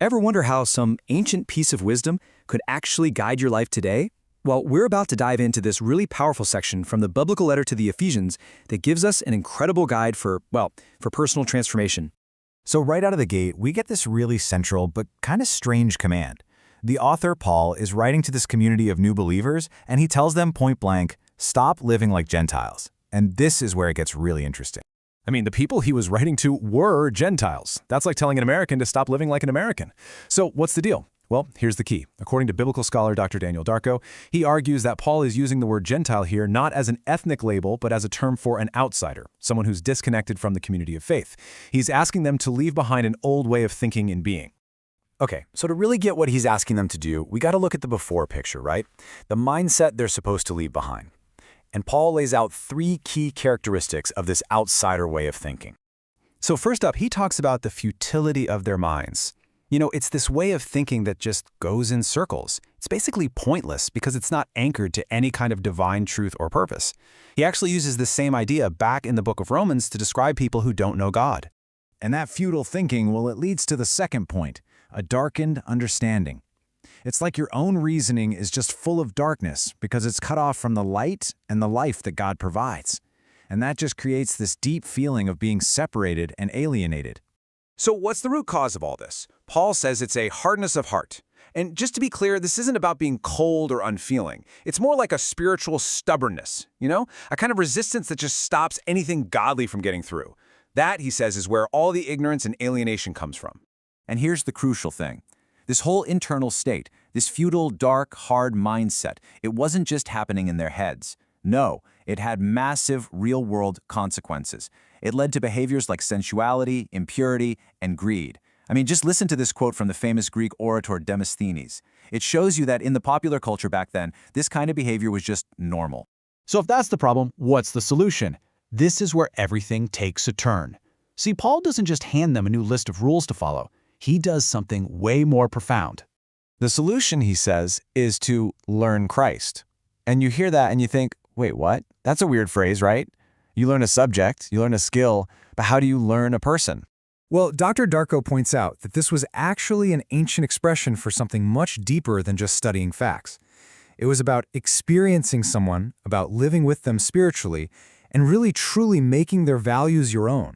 Ever wonder how some ancient piece of wisdom could actually guide your life today? Well, we're about to dive into this really powerful section from the biblical letter to the Ephesians that gives us an incredible guide for personal transformation. So right out of the gate, we get this really central but kind of strange command. The author, Paul, is writing to this community of new believers, and he tells them point blank, stop living like Gentiles. And this is where it gets really interesting. I mean, the people he was writing to were Gentiles. That's like telling an American to stop living like an American. So what's the deal? Well, here's the key. According to biblical scholar Dr. Daniel Darko, he argues that Paul is using the word Gentile here not as an ethnic label, but as a term for an outsider, someone who's disconnected from the community of faith. He's asking them to leave behind an old way of thinking and being. Okay, so to really get what he's asking them to do, we got to look at the before picture, right? The mindset they're supposed to leave behind. And Paul lays out 3 key characteristics of this outsider way of thinking. So first up, he talks about the futility of their minds. You know, it's this way of thinking that just goes in circles. It's basically pointless because it's not anchored to any kind of divine truth or purpose. He actually uses the same idea back in the book of Romans to describe people who don't know God. And that futile thinking, well, it leads to the second point, a darkened understanding. It's like your own reasoning is just full of darkness because it's cut off from the light and the life that God provides. And that just creates this deep feeling of being separated and alienated. So what's the root cause of all this? Paul says it's a hardness of heart. And just to be clear, this isn't about being cold or unfeeling. It's more like a spiritual stubbornness, a kind of resistance that just stops anything godly from getting through. That, he says, is where all the ignorance and alienation comes from. And here's the crucial thing. This whole internal state, this futile, dark, hard mindset, it wasn't just happening in their heads. No, it had massive, real-world consequences. It led to behaviors like sensuality, impurity, and greed. I mean, just listen to this quote from the famous Greek orator Demosthenes. It shows you that in the popular culture back then, this kind of behavior was just normal. So if that's the problem, what's the solution? This is where everything takes a turn. See, Paul doesn't just hand them a new list of rules to follow. He does something way more profound. The solution, he says, is to learn Christ. And you hear that and you think, wait, what? That's a weird phrase, right? You learn a subject, you learn a skill, but how do you learn a person? Well, Dr. Darko points out that this was actually an ancient expression for something much deeper than just studying facts. It was about experiencing someone, about living with them spiritually, and really truly making their values your own.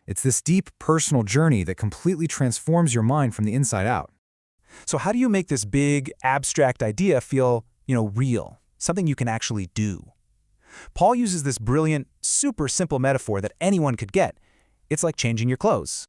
It's this deep personal journey that completely transforms your mind from the inside out. So how do you make this big, abstract idea feel, real, something you can actually do? Paul uses this brilliant, super simple metaphor that anyone could get. It's like changing your clothes.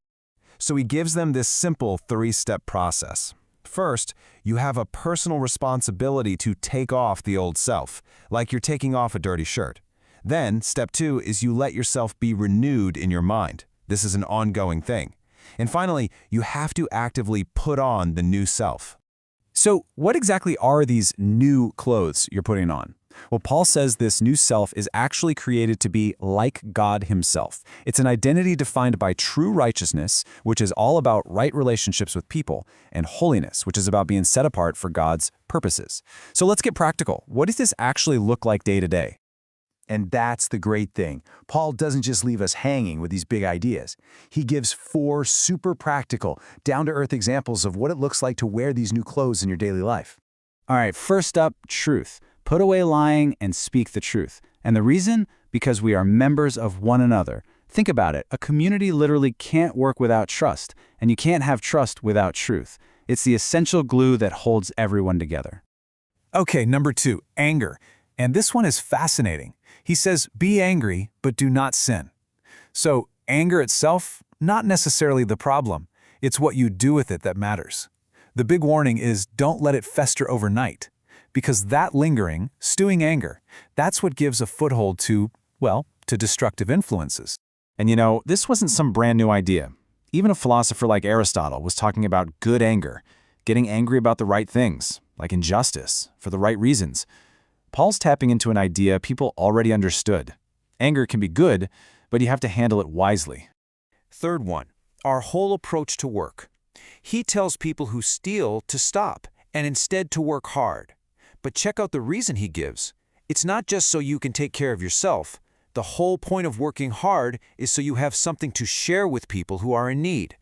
So he gives them this simple 3-step process. First, you have a personal responsibility to take off the old self, like you're taking off a dirty shirt. Then, step 2 is you let yourself be renewed in your mind. This is an ongoing thing. And finally, you have to actively put on the new self. So what exactly are these new clothes you're putting on? Well, Paul says this new self is actually created to be like God himself. It's an identity defined by true righteousness, which is all about right relationships with people, and holiness, which is about being set apart for God's purposes. So let's get practical. What does this actually look like day to day? And that's the great thing. Paul doesn't just leave us hanging with these big ideas. He gives 4 super practical, down-to-earth examples of what it looks like to wear these new clothes in your daily life. All right, first up, truth. Put away lying and speak the truth. And the reason? Because we are members of one another. Think about it. A community literally can't work without trust, and you can't have trust without truth. It's the essential glue that holds everyone together. Okay, number 2, anger. And this one is fascinating. He says, be angry, but do not sin. So, anger itself, not necessarily the problem. It's what you do with it that matters. The big warning is don't let it fester overnight, because that lingering, stewing anger, that's what gives a foothold to destructive influences. And this wasn't some brand new idea. Even a philosopher like Aristotle was talking about good anger, getting angry about the right things, like injustice, for the right reasons. Paul's tapping into an idea people already understood. Anger can be good, but you have to handle it wisely. Third one, our whole approach to work. He tells people who steal to stop and instead to work hard. But check out the reason he gives. It's not just so you can take care of yourself. The whole point of working hard is so you have something to share with people who are in need.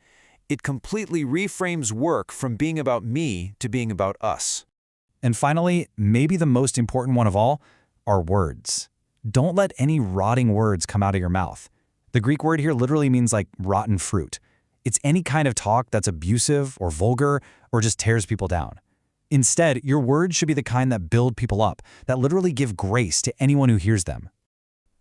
It completely reframes work from being about me to being about us. And finally, maybe the most important one of all, are words. Don't let any rotting words come out of your mouth. The Greek word here literally means like rotten fruit. It's any kind of talk that's abusive or vulgar or just tears people down. Instead, your words should be the kind that build people up, that literally give grace to anyone who hears them.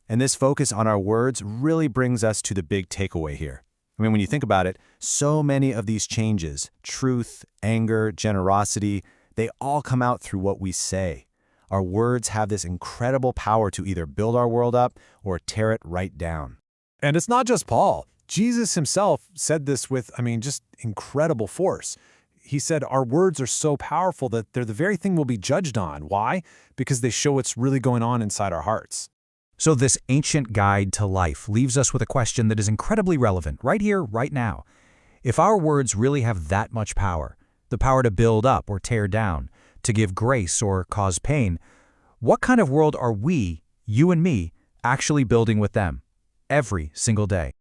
And this focus on our words really brings us to the big takeaway here. I mean, when you think about it, so many of these changes, truth, anger, generosity, they all come out through what we say. Our words have this incredible power to either build our world up or tear it right down. And it's not just Paul. Jesus himself said this with, just incredible force. He said our words are so powerful that they're the very thing we'll be judged on. Why? Because they show what's really going on inside our hearts. So this ancient guide to life leaves us with a question that is incredibly relevant right here, right now. If our words really have that much power, the power to build up or tear down, to give grace or cause pain, what kind of world are we, you and me, actually building with them every single day?